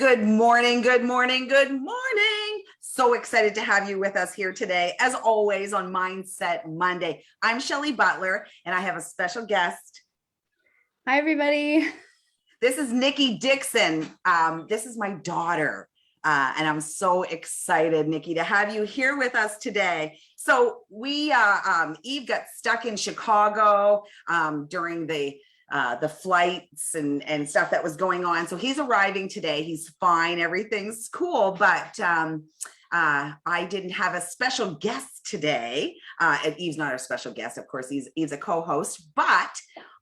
Good morning, good morning, good morning. So excited to have you with us here today, as always, on Mindset Monday. I'm Shelley Butler, and I have a special guest. Hi, everybody. This is Niki Dixon. This is my daughter, and I'm so excited, Niki, to have you here with us today. So Eve got stuck in Chicago during the flights and stuff that was going on. So he's arriving today. He's fine. Everything's cool. But I didn't have a special guest today. And Eve's not a special guest. Of course, he's a co-host. But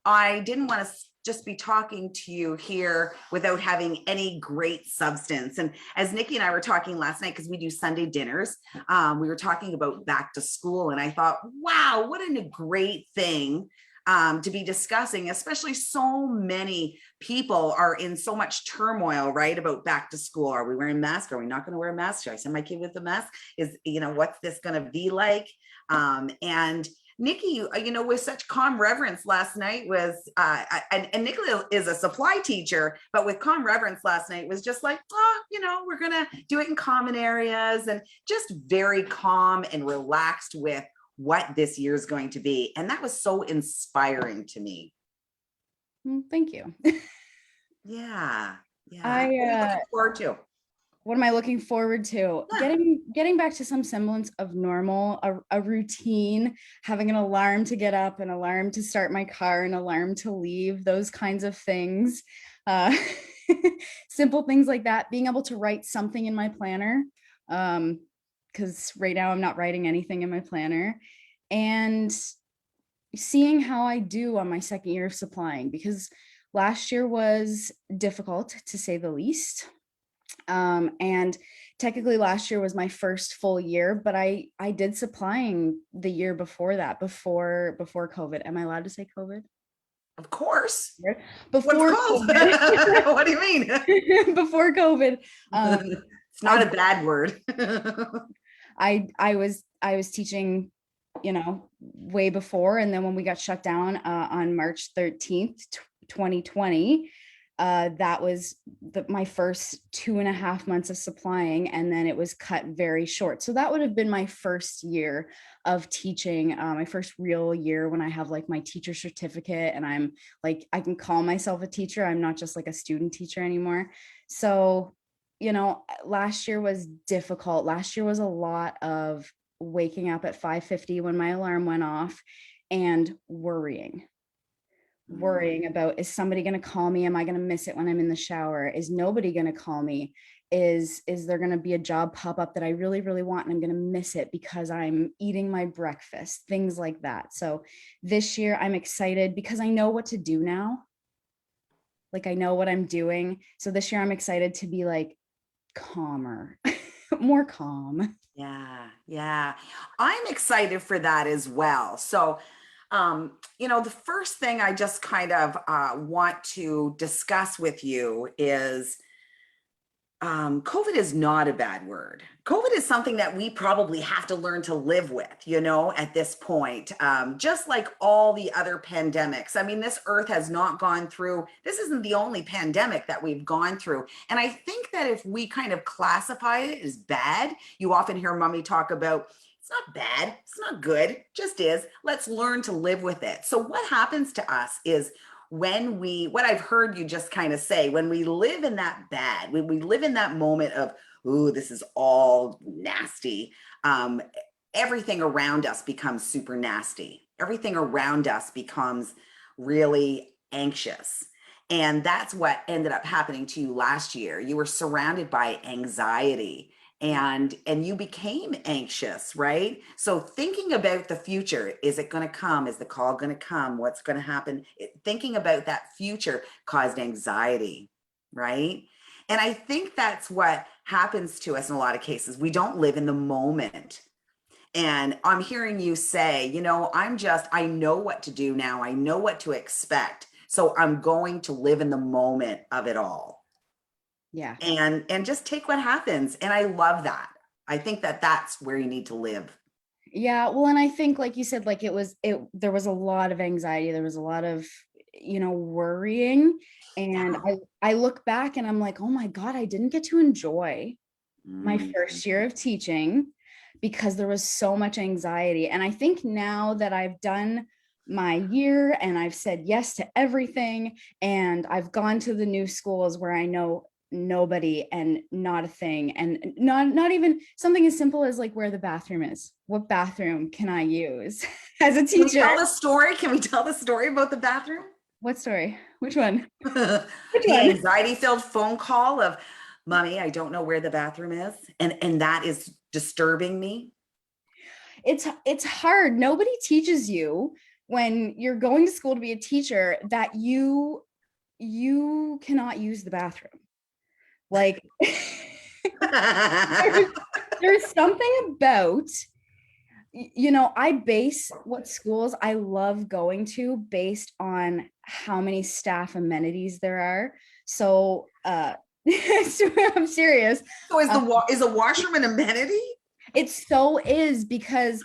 I didn't want to just be talking to you here without having any great substance. And as Niki and I were talking last night, because we do Sunday dinners, we were talking about back to school. And I thought, wow, what a great thing to be discussing, especially so many people are in so much turmoil, right? About back to school. Are we wearing masks? Are we not going to wear a mask? Should I send my kid with a mask? What's this going to be like? And Niki, with such calm reverence last night was, and Niki is a supply teacher, but with calm reverence last night was just like, we're going to do it in common areas and just very calm and relaxed with what this year is going to be. And that was so inspiring to me. Thank you. Yeah. What are you looking forward to? What am I looking forward to? Yeah. Getting back to some semblance of normal, a routine, having an alarm to get up, an alarm to start my car, an alarm to leave, those kinds of things. Simple things like that, being able to write something in my planner. Because right now I'm not writing anything in my planner, and seeing how I do on my second year of supplying, because last year was difficult to say the least. And technically last year was my first full year, but I did supplying the year before that, before COVID. Am I allowed to say COVID? Of course. Before COVID. What do you mean? Before COVID. It's not a bad word. I was teaching, way before. And then when we got shut down on March 13th, 2020, that was my first 2.5 months of supplying. And then it was cut very short. So that would have been my first year of teaching, my first real year when I have like my teacher certificate and I'm like, I can call myself a teacher. I'm not just like a student teacher anymore. So last year was difficult. Last year was a lot of waking up at 5:50 when my alarm went off and worrying about, is somebody going to call me? Am I going to miss it when I'm in the shower? Is nobody going to call me? Is there going to be a job pop up that I really, really want and I'm going to miss it because I'm eating my breakfast? Things like that. So this year I'm excited because I know what to do now. Like I know what I'm doing. So this year I'm excited to be like, calmer, more calm. Yeah. I'm excited for that as well. So, the first thing I just kind of want to discuss with you is COVID is not a bad word. COVID is something that we probably have to learn to live with, at this point, just like all the other pandemics. I mean, this earth has not gone through, this isn't the only pandemic that we've gone through. And I think that if we kind of classify it as bad, you often hear mommy talk about, it's not bad, it's not good, just is. Let's learn to live with it. So what happens to us is what I've heard you just kind of say, when we live in that bad, when we live in that moment of, ooh, this is all nasty, everything around us becomes super nasty. Everything around us becomes really anxious. And that's what ended up happening to you last year. You were surrounded by anxiety and you became anxious, right? So thinking about the future, is it going to come? Is the call going to come? What's going to happen? Thinking about that future caused anxiety, right? And I think that's what happens to us in a lot of cases. We don't live in the moment. And I'm hearing you say, I know what to do now. I know what to expect. So I'm going to live in the moment of it all. Yeah. And just take what happens. And I love that. I think that that's where you need to live. Yeah. Well, and I think, like you said, like there was a lot of anxiety. There was a lot of worrying. And Yeah. I look back and I'm like, oh my God, I didn't get to enjoy my Mm. first year of teaching because there was so much anxiety. And I think now that I've done my year and I've said yes to everything, and I've gone to the new schools where I know nobody and not a thing, and not even something as simple as like where the bathroom is. What bathroom can I use as a Can we teacher? tell the story? Can we tell the story about the bathroom? What story? Which one? The Which one? anxiety-filled phone call of, Mommy, I don't know where the bathroom is, and that is disturbing me. It's hard. Nobody teaches you when you're going to school to be a teacher that you cannot use the bathroom. Like there's, there's something about, I base what schools I love going to based on how many staff amenities there are. So so I'm serious. So Uh, is a washroom an amenity? it so is, because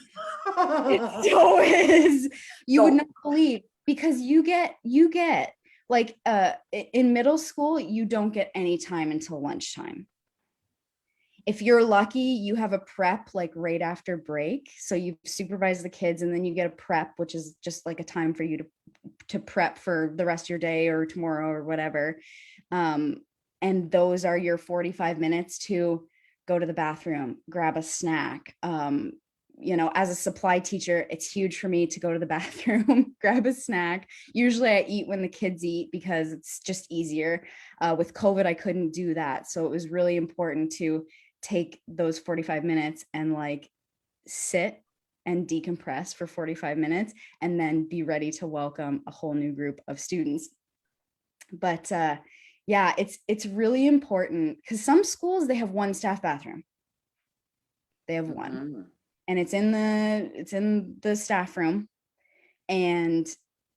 it so is. You would So not believe, because you get like in middle school, you don't get any time until lunchtime. If you're lucky, you have a prep like right after break. So you supervise the kids and then you get a prep, which is just like a time for you to prep for the rest of your day or tomorrow or whatever. Um, and those are your 45 minutes to go to the bathroom, grab a snack. As a supply teacher, it's huge for me to go to the bathroom, grab a snack. Usually I eat when the kids eat because it's just easier. With COVID, I couldn't do that. So it was really important to take those 45 minutes and like sit and decompress for 45 minutes and then be ready to welcome a whole new group of students. But yeah, it's really important because some schools, they have one staff bathroom. They have one, mhm. and it's in the staff room, and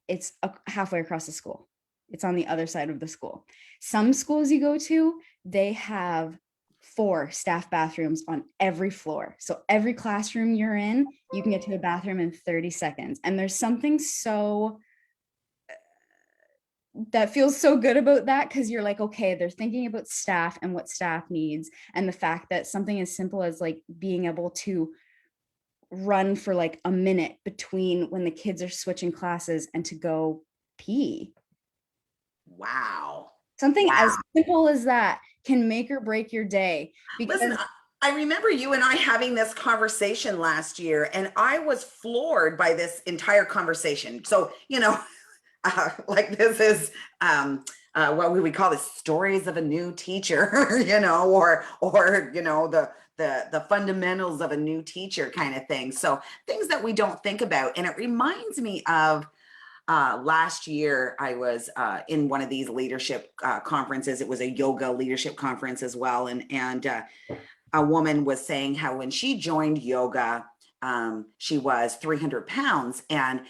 it's halfway across the school. It's on the other side of the school. Some schools you go to, they have 4 staff bathrooms on every floor. So every classroom you're in, you can get to the bathroom in 30 seconds. And there's something so that feels so good about that, because you're like, okay, they're thinking about staff and what staff needs. And the fact that something as simple as like being able to run for like a minute between when the kids are switching classes and to go pee. Wow. Something Wow. as simple as that can make or break your day. Listen, Because I remember you and I having this conversation last year, and I was floored by this entire conversation. So, like this is what we would call the stories of a new teacher, or the fundamentals of a new teacher kind of thing. So things that we don't think about, and it reminds me of last year I was in one of these leadership conferences. It was a yoga leadership conference as well, and a woman was saying how when she joined yoga, she was 300 pounds, and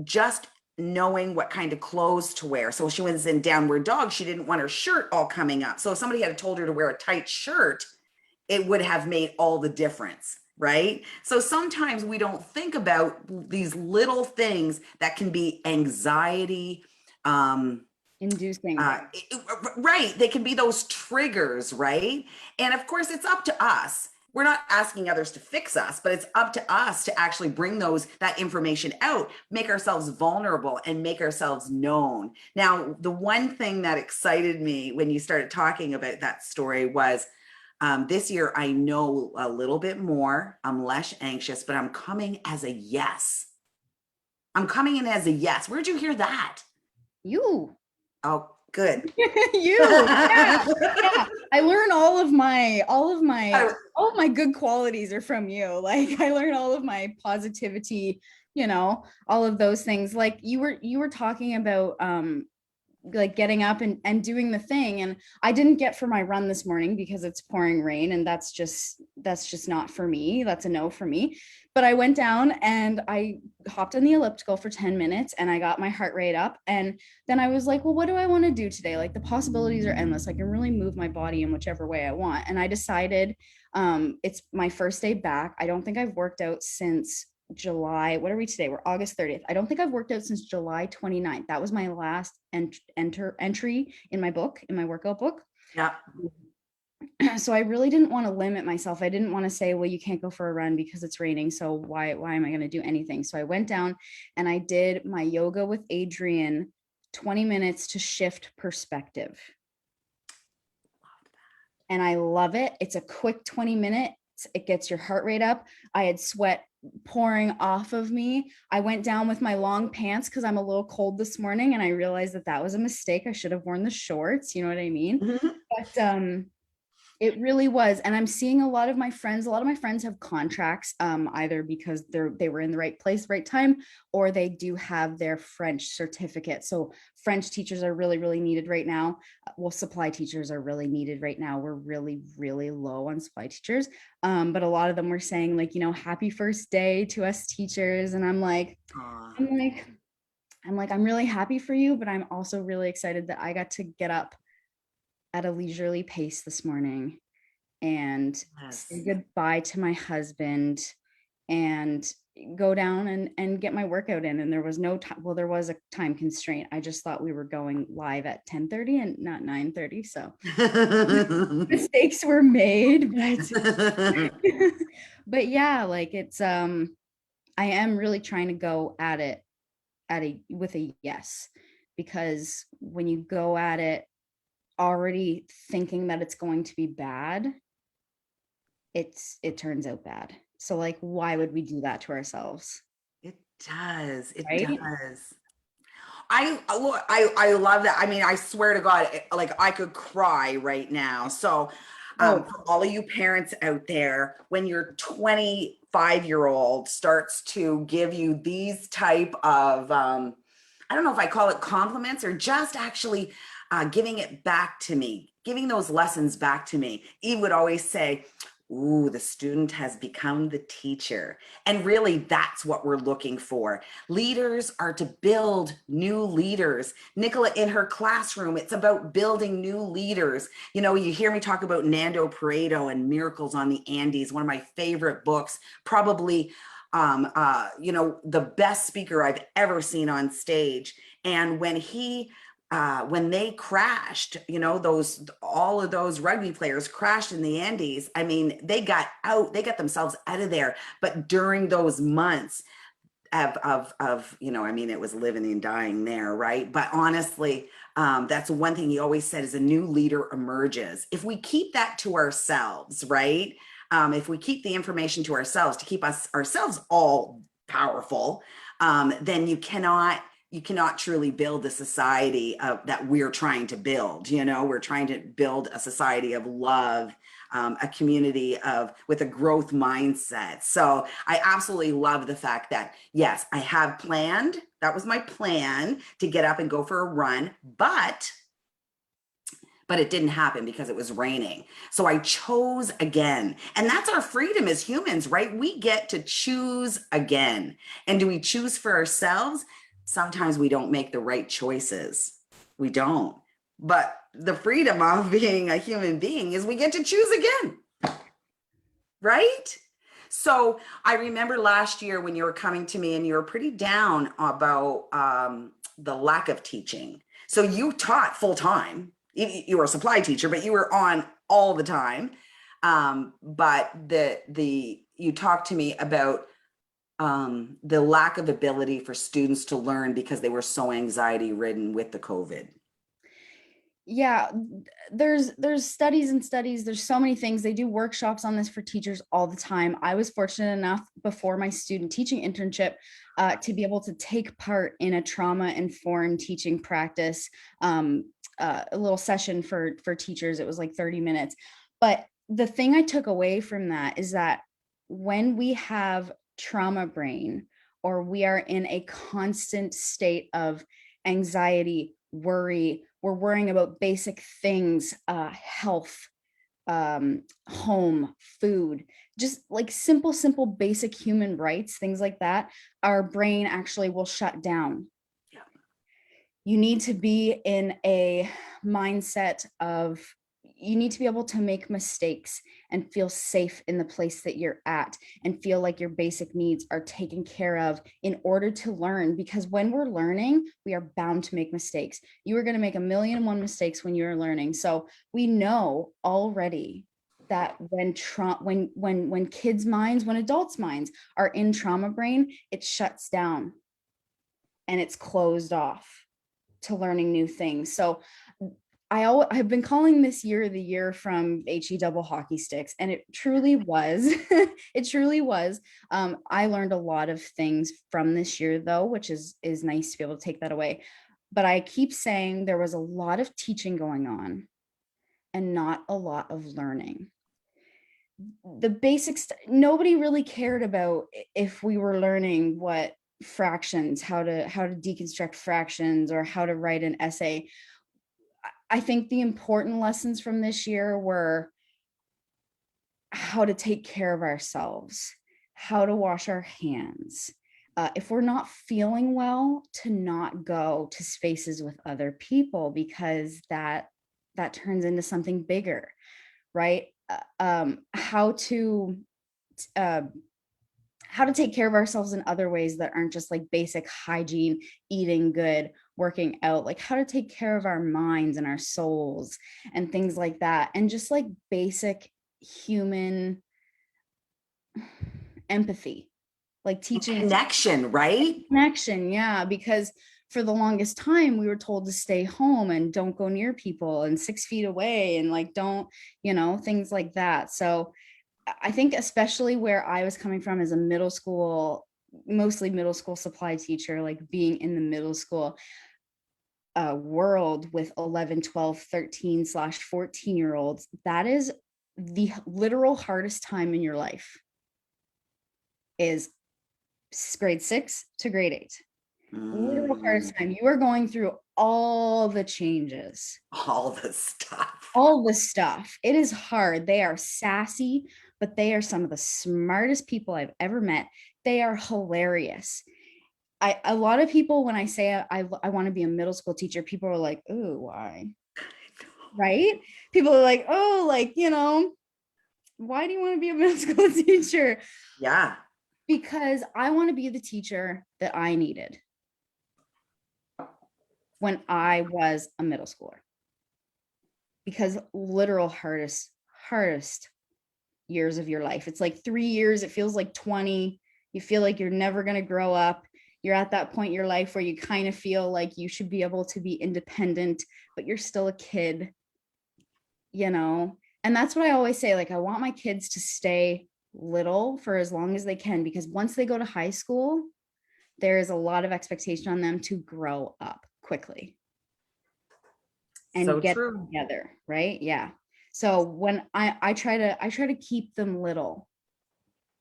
just knowing what kind of clothes to wear. So she was in downward dog. She didn't want her shirt all coming up. So if somebody had told her to wear a tight shirt, it would have made all the difference, right? So sometimes we don't think about these little things that can be anxiety, inducing. uh, right? They can be those triggers, right? And of course, it's up to us. We're not asking others to fix us, but it's up to us to actually bring that information out, make ourselves vulnerable, and make ourselves known. Now, the one thing that excited me when you started talking about that story was this year I know a little bit more. I'm less anxious, but I'm coming as a yes. I'm coming in as a yes. Where'd you hear that? You. Oh, good. You. Yeah. Yeah. I learn all of my good qualities are from you. Like I learn all of my positivity, all of those things. Like you were talking about like getting up and doing the thing, and I didn't get for my run this morning because it's pouring rain, and that's just not for me. That's a no for me. But I went down and I hopped on the elliptical for 10 minutes and I got my heart rate up, and then I was like, well, what do I want to do today? Like the possibilities are endless. I can really move my body in whichever way I want. And I decided it's my first day back. I don't think I've worked out since July, what are we today? We're August 30th. I don't think I've worked out since July 29th. That was my last entry in my book, in my workout book. Yeah. So I really didn't want to limit myself. I didn't want to say, well, you can't go for a run because it's raining. So why am I going to do anything? So I went down and I did my yoga with Adriene, 20 minutes to shift perspective. And I love it. It's a quick 20 minutes. It gets your heart rate up. I had sweat pouring off of me. I went down with my long pants because I'm a little cold this morning, and I realized that that was a mistake. I should have worn the shorts. You know what I mean? Mm-hmm. But it really was. And I'm seeing a lot of my friends have contracts, either because they were in the right place, right time, or they do have their French certificate. So French teachers are really, really needed right now. Well, supply teachers are really needed right now. We're really, really low on supply teachers. But a lot of them were saying, like, happy first day to us teachers. And I'm like, I'm really happy for you, but I'm also really excited that I got to get up at a leisurely pace this morning and say Yes. goodbye to my husband and go down and get my workout in. And there was no time. Well, there was a time constraint. I just thought we were going live at 10:30 and not 9:30. So mistakes were made, but yeah, like I am really trying to go at it with a yes, because when you go at it already thinking that it's going to be bad, it turns out bad. So like, why would we do that to ourselves? It does. It Right? does. I love that. I mean, I swear to God, like I could cry right now. So, Oh, for all of you parents out there, when your 25-year-old starts to give you these type of, I don't know if I call it compliments or just actually giving it back to me, giving those lessons back to me. Eve would always say, ooh, the student has become the teacher. And really, that's what we're looking for. Leaders are to build new leaders. Nicola, in her classroom, it's about building new leaders. You hear me talk about Nando Pareto and Miracles on the Andes, one of my favorite books, probably the best speaker I've ever seen on stage. And when they crashed, all of those rugby players crashed in the Andes. I mean, they got themselves out of there. But during those months I mean, it was living and dying there, right? But honestly, that's one thing he always said is a new leader emerges. If we keep that to ourselves, right? If we keep the information to ourselves to keep ourselves all powerful, then you cannot truly build the society that we're trying to build. We're trying to build a society of love, a community with a growth mindset. So I absolutely love the fact that, yes, I have planned. That was my plan to get up and go for a run, but it didn't happen because it was raining. So I chose again. And that's our freedom as humans, right? We get to choose again. And do we choose for ourselves? Sometimes we don't make the right choices. We don't. But the freedom of being a human being is we get to choose again, right? So I remember last year when you were coming to me and you were pretty down about the lack of teaching. So you taught full time. You were a supply teacher, but you were on all the time. But you talked to me about the lack of ability for students to learn because they were so anxiety ridden with the COVID. Yeah, there's studies and studies. There's so many things. They do workshops on this for teachers all the time. I was fortunate enough before my student teaching internship to be able to take part in a trauma-informed teaching practice, a little session for teachers. It was like 30 minutes. But the thing I took away from that is that when we have trauma brain, or we are in a constant state of anxiety, worry, we're worrying about basic things, health, home, food, just like simple basic human rights, things like that, our brain actually will shut down. Yeah. You need to be in a mindset of you need to be able to make mistakes and feel safe in the place that you're at and feel like your basic needs are taken care of in order to learn. Because when we're learning, we are bound to make mistakes. You are going to make 1,000,001 mistakes when you're learning. So we know already that when kids' minds, when adults' minds are in trauma brain, it shuts down and it's closed off to learning new things. So I've been calling this year the year from HE double hockey sticks, and it truly was. It truly was. I learned a lot of things from this year, though, which is nice to be able to take that away. But I keep saying there was a lot of teaching going on and not a lot of learning. The basics, nobody really cared about if we were learning what fractions, how to deconstruct fractions, or how to write an essay. I think the important lessons from this year were how to take care of ourselves, how to wash our hands. If we're not feeling well, to not go to spaces with other people, because that turns into something bigger, right? How to take care of ourselves in other ways that aren't just like basic hygiene, eating good, working out, like how to take care of our minds and our souls and things like that. And just like basic human empathy, like teaching Connection, right? connection. Yeah. Because for the longest time, we were told to stay home and don't go near people and 6 feet away and like, don't, things like that. So I think especially where I was coming from as a mostly middle school supply teacher, like being in the middle school world with 11, 12, 13/14-year-olds, that is the literal hardest time in your life, is grade 6 to grade 8. Literal hardest time. You are going through all the changes. All the stuff. All the stuff. It is hard. They are sassy, but they are some of the smartest people I've ever met. They are hilarious. A lot of people, when I say I want to be a middle school teacher, people are like, "Oh, why?" Right? People are like, "Oh, like, why do you want to be a middle school teacher?" Yeah. Because I want to be the teacher that I needed when I was a middle schooler. Because literal hardest years of your life. It's like 3 years. It feels like 20. You feel like you're never going to grow up. You're at that point in your life where you kind of feel like you should be able to be independent, but you're still a kid, And that's what I always say. Like, I want my kids to stay little for as long as they can, because once they go to high school, there is a lot of expectation on them to grow up quickly and So get true. together, right? Yeah. So when I try to keep them little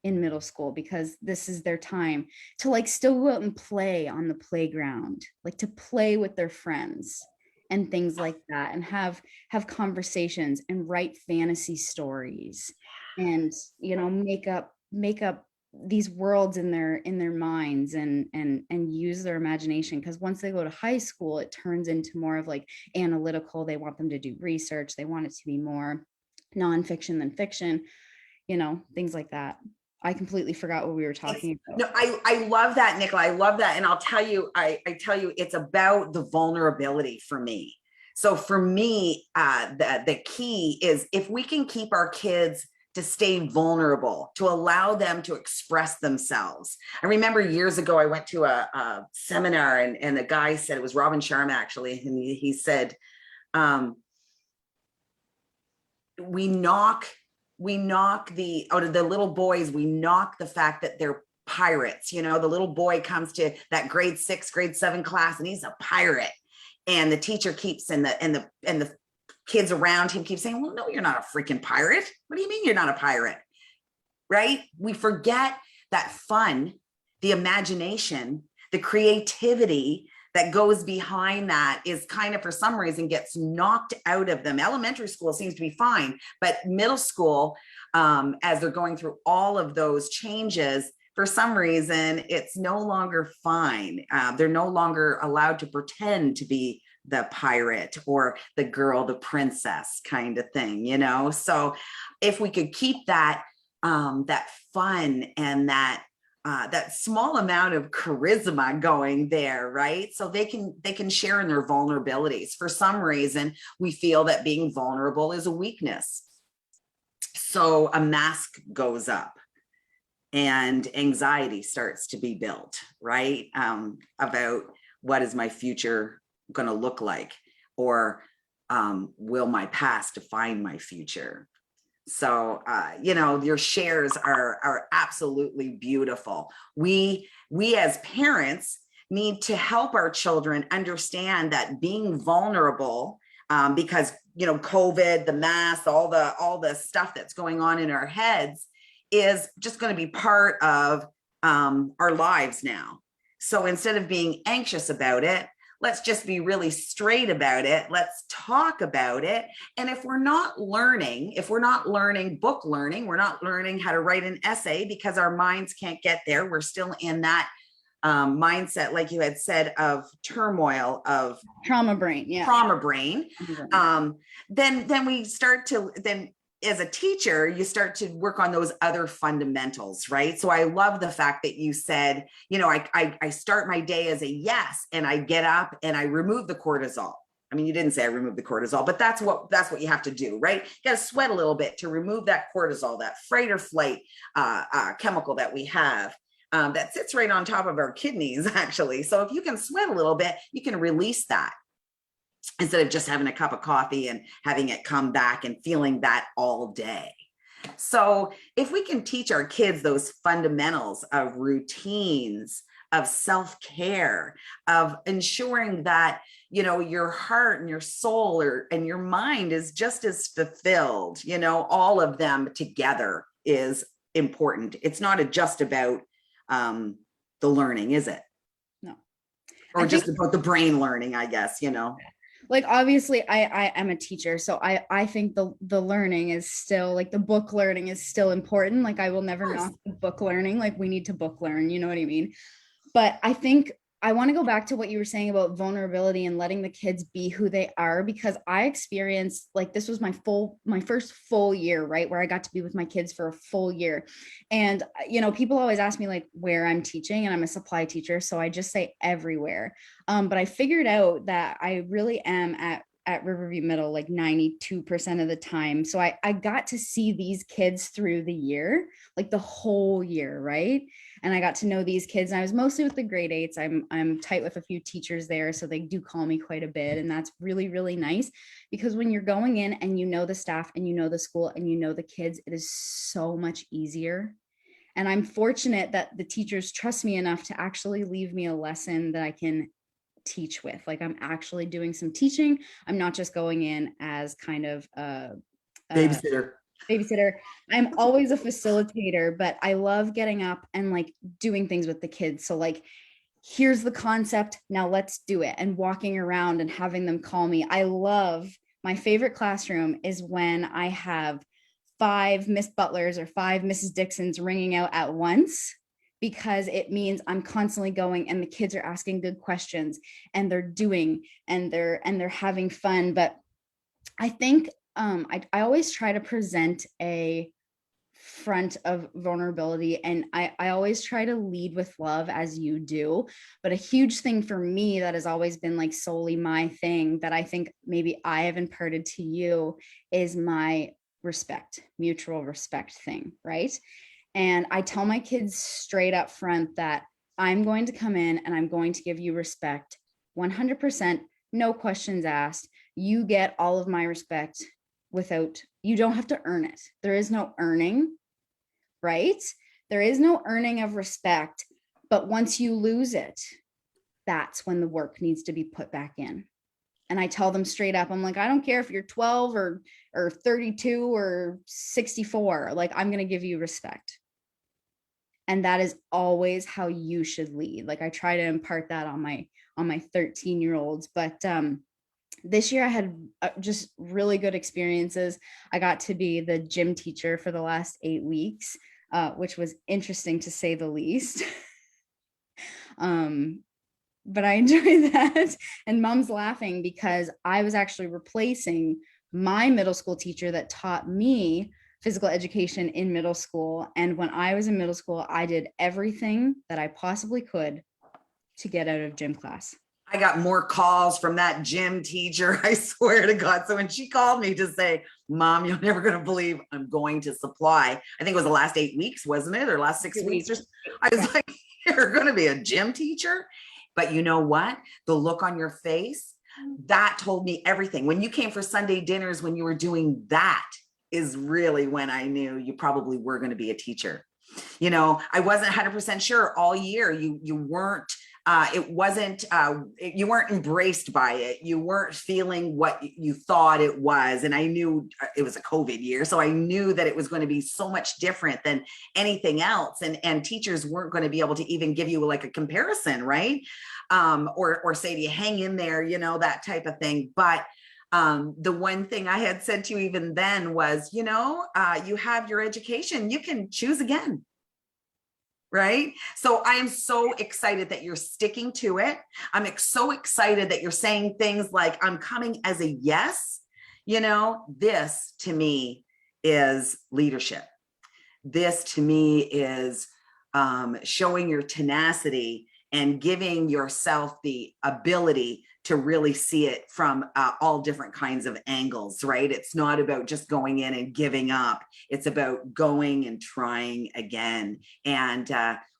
in middle school, because this is their time to like still go out and play on the playground, like to play with their friends and things like that, and have conversations and write fantasy stories and make up these worlds in their minds and use their imagination. Because once they go to high school, it turns into more of like analytical. They want them to do research. They want it to be more nonfiction than fiction, things like that. I completely forgot what we were talking about. No, I love that, Nicola. I love that. And I'll tell you, I tell you, it's about the vulnerability for me. So for me, the key is if we can keep our kids to stay vulnerable, to allow them to express themselves. I remember years ago, I went to a seminar and the guy said, it was Robin Sharma actually, and he said, we knock the out of the little boys, we knock the fact that they're pirates. The little boy comes to that grade 6, grade 7 class and he's a pirate. And the teacher keeps and the kids around him keep saying, well, no, you're not a freaking pirate. What do you mean you're not a pirate? Right? We forget that fun, the imagination, the creativity that goes behind that is kind of, for some reason, gets knocked out of them. Elementary school seems to be fine, but middle school, as they're going through all of those changes, for some reason, it's no longer fine. They're no longer allowed to pretend to be the pirate or the girl, the princess kind of thing, you know? So if we could keep that, that fun and that small amount of charisma going there, right? So they can share in their vulnerabilities. For some reason, we feel that being vulnerable is a weakness. So a mask goes up and anxiety starts to be built, right? About what is my future going to look like, or will my past define my future? So, your shares are absolutely beautiful. We as parents need to help our children understand that being vulnerable, because, COVID, the mask, all the stuff that's going on in our heads is just going to be part of our lives now. So instead of being anxious about it, let's just be really straight about it. Let's talk about it. And if we're not learning book learning, we're not learning how to write an essay because our minds can't get there. We're still in that mindset, like you had said, of turmoil, of trauma brain. Yeah. Trauma brain. Then we start to, as a teacher, you start to work on those other fundamentals, right? So I love the fact that you said, I start my day as a yes, and I get up and I remove the cortisol. I mean, you didn't say I remove the cortisol, but that's what you have to do, right? You got to sweat a little bit to remove that cortisol, that fight or flight chemical that we have. That sits right on top of our kidneys, actually. So if you can sweat a little bit, you can release that, instead of just having a cup of coffee and having it come back and feeling that all day. So if we can teach our kids those fundamentals of routines, of self-care, of ensuring that, your heart and your soul and your mind is just as fulfilled, all of them together is important. It's not just about the learning, is it? No. Or just about the brain learning, I guess, Like, obviously I am a teacher, so I think the learning is still, like, the book learning is still important. Like, I will never knock the book learning. Like, we need to book learn, you know what I mean? But I think I want to go back to what you were saying about vulnerability and letting the kids be who they are, because I experienced, like, this was my first full year, right, where I got to be with my kids for a full year. And, people always ask me, like, where I'm teaching, and I'm a supply teacher, so I just say everywhere. But I figured out that I really am at Riverview Middle like 92% of the time. So I got to see these kids through the year, like the whole year, right? And I got to know these kids. And I was mostly with the grade 8s. I'm tight with a few teachers there, so they do call me quite a bit. And that's really, really nice, because when you're going in and you know the staff and you know the school and you know the kids, it is so much easier. And I'm fortunate that the teachers trust me enough to actually leave me a lesson that I can teach with. Like, I'm actually doing some teaching. I'm not just going in as kind of a babysitter. I'm always a facilitator, but I love getting up and, like, doing things with the kids. So, like, here's the concept, now let's do it, and walking around and having them call me. My favorite classroom is when I have 5 Miss Butlers or 5 Mrs. Dixons ringing out at once, because it means I'm constantly going and the kids are asking good questions and they're doing and they're having fun. But I think I always try to present a front of vulnerability, and I always try to lead with love, as you do. But a huge thing for me that has always been, like, solely my thing, that I think maybe I have imparted to you, is my mutual respect thing, right? And I tell my kids straight up front that I'm going to come in and I'm going to give you respect 100%, no questions asked. You get all of my respect you don't have to earn it. There is no earning, right? There is no earning of respect. But once you lose it, that's when the work needs to be put back in. And I tell them straight up, I'm like, I don't care if you're 12 or 32 or 64, like, I'm going to give you respect. And that is always how you should lead. Like, I try to impart that on my 13-year-olds. But this year I had just really good experiences. I got to be the gym teacher for the last 8 weeks, which was interesting to say the least. but I enjoy that. And mom's laughing because I was actually replacing my middle school teacher that taught me physical education in middle school. And when I was in middle school, I did everything that I possibly could to get out of gym class. I got more calls from that gym teacher. I swear to God. So when she called me to say, Mom, you're never going to believe I'm going to supply, I think it was the last 8 weeks, wasn't it? Or last 6 weeks. I was like, you're going to be a gym teacher. But you know what? The look on your face, that told me everything. When you came for Sunday dinners, when you were doing that, is really when I knew you probably were going to be a teacher. You know, I wasn't 100% sure all year. You weren't, it wasn't, you weren't embraced by it. You weren't feeling what you thought it was. And I knew it was a COVID year. So I knew that it was going to be so much different than anything else. And teachers weren't going to be able to even give you like a comparison, right? Or say to you, hang in there, you know, that type of thing. But the one thing I had said to you even then was, you know, you have your education, you can choose again. Right. So I am so excited that you're sticking to it. I'm so excited that you're saying things like, I'm coming as a yes. You know, this to me is leadership. This to me is showing your tenacity and giving yourself the ability to really see it from all different kinds of angles, right? It's not about just going in and giving up. It's about going and trying again. And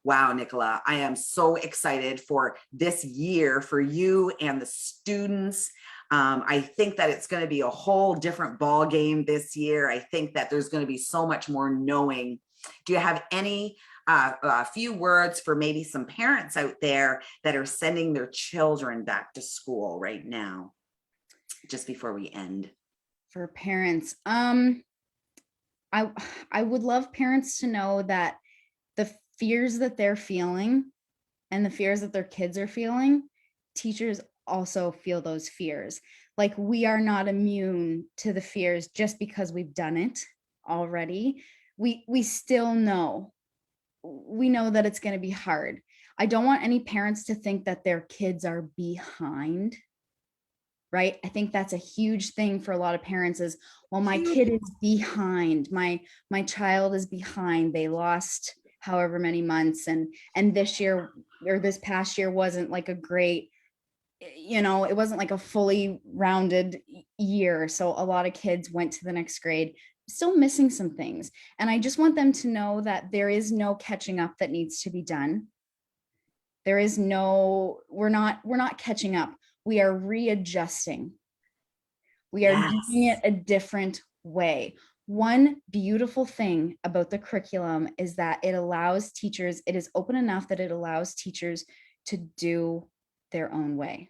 wow, Nicola, I am so excited for this year for you and the students. I think that it's going to be a whole different ball game this year. I think that there's going to be so much more knowing. Do you have any a few words for maybe some parents out there that are sending their children back to school right now, just before we end? For parents, I would love parents to know that the fears that they're feeling and the fears that their kids are feeling, teachers also feel those fears. Like, we are not immune to the fears just because we've done it already. We still know. We know that it's going to be hard. I don't want any parents to think that their kids are behind, right? I think that's a huge thing for a lot of parents is, well, my kid is behind. My child is behind. They lost however many months, and this year or this past year wasn't like a great, you know, it wasn't like a fully rounded year. So a lot of kids went to the next grade still missing some things. And I just want them to know that there is no catching up that needs to be done. There is no, we're not catching up. We are readjusting. We are doing it a different way. One beautiful thing about the curriculum is that it allows teachers, it is open enough that it allows teachers to do their own way.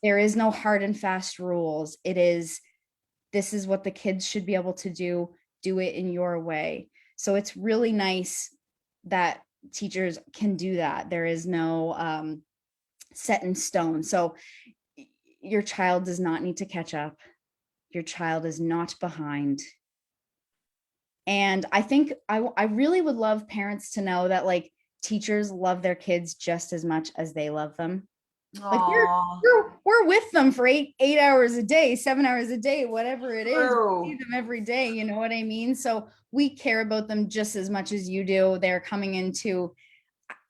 There is no hard and fast rules. It is, this is what the kids should be able to do it in your way. So it's really nice that teachers can do that. There is no set in stone. So your child does not need to catch up. Your child is not behind. And I think I really would love parents to know that, like, teachers love their kids just as much as they love them. Like, we're with them for eight hours a day, 7 hours a day, whatever it is. We see them every day, you know what I mean? So we care about them just as much as you do. They're coming into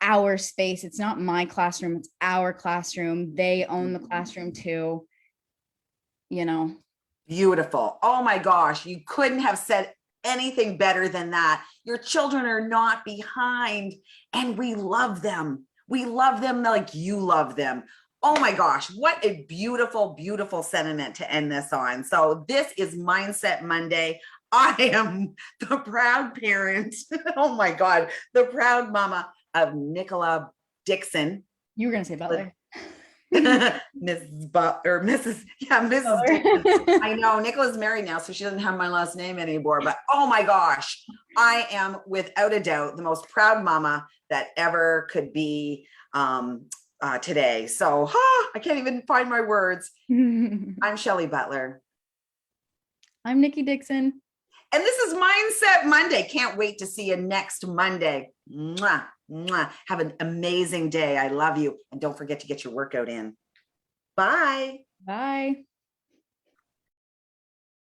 our space. It's not my classroom, it's our classroom. They own the classroom too, you know. Beautiful. Oh my gosh, you couldn't have said anything better than that. Your children are not behind, and we love them. We love them like you love them. Oh my gosh, what a beautiful, beautiful sentiment to end this on. So this is Mindset Monday. I am the proud parent. Oh my God, the proud mama of Niki Dixon. You were going to say Butler. Mrs. Butler, Mrs. Dixon. I know Nicola's married now, so she doesn't have my last name anymore. But oh my gosh, I am without a doubt the most proud mama that ever could be today. So I can't even find my words. I'm Shelley Butler. I'm Niki Dixon. And this is Mindset Monday. Can't wait to see you next Monday. Mwah. Mwah. Have an amazing day. I love you. And don't forget to get your workout in. Bye. Bye.